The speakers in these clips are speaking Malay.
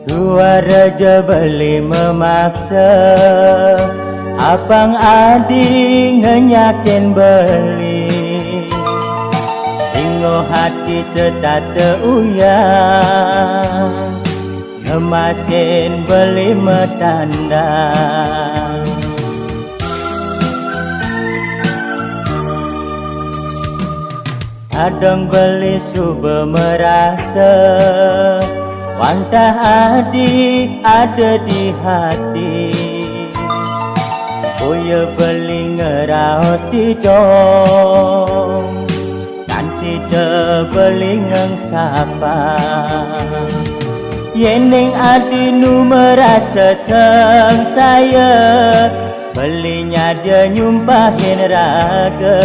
Dua raja beli memaksa, abang adi ngenyakin beli. Ingo hati setate uyang, ngemasin beli metanda. Adong beli suba merasa, wantah adi ada di hati. Buya beli ngeraos tidong, dan sida beli ngengsapa. Yeneng adi nu merasa sengsaya, belinya dia nyumpahin raga.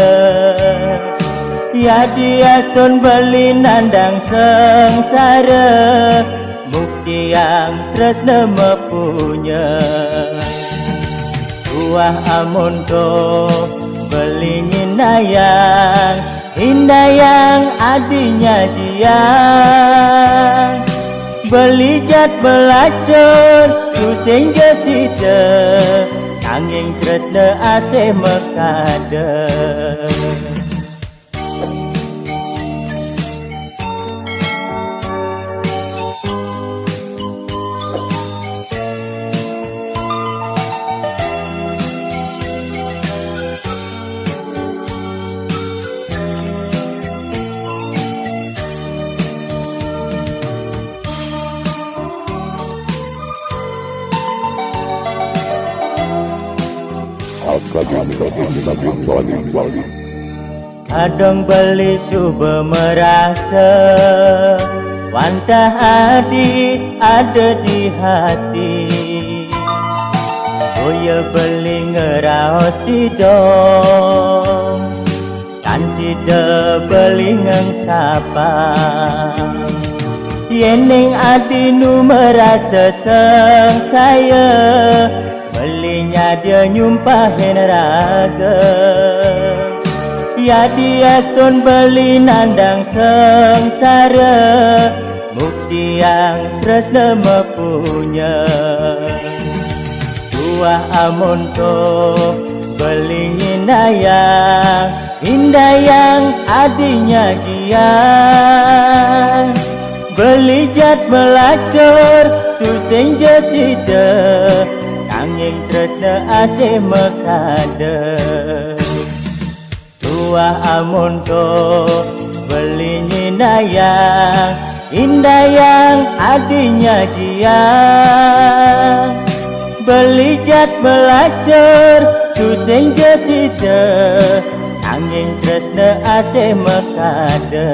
Ya diaston beli nandang sengsara, bukti yang tresna mempunya. Buah amun to beli ngindayang, indayang adinya jiang. Beli jat belacur, tusing jesida, nanging tresna ase mekada. Adong beli suba merasa, wantah adi ada di hati. Buya beli ngeraos tidong, dan sida beli ngengsapa. Yeneng adi nu merasa sengsaya, belinya dia nyumpahin raga. Ya diaston beli nandang sengsara, bukti yang tresna mempunya. Buah amun to beli indayang, indayang adinya jiang. Beli jat melacur, tusing jesida, nanging tresna ase mekada. Buah amun to beli indayang, indayang adinya jiang. Beli jat melacur, tusing jesida, nanging tresna ase mekada.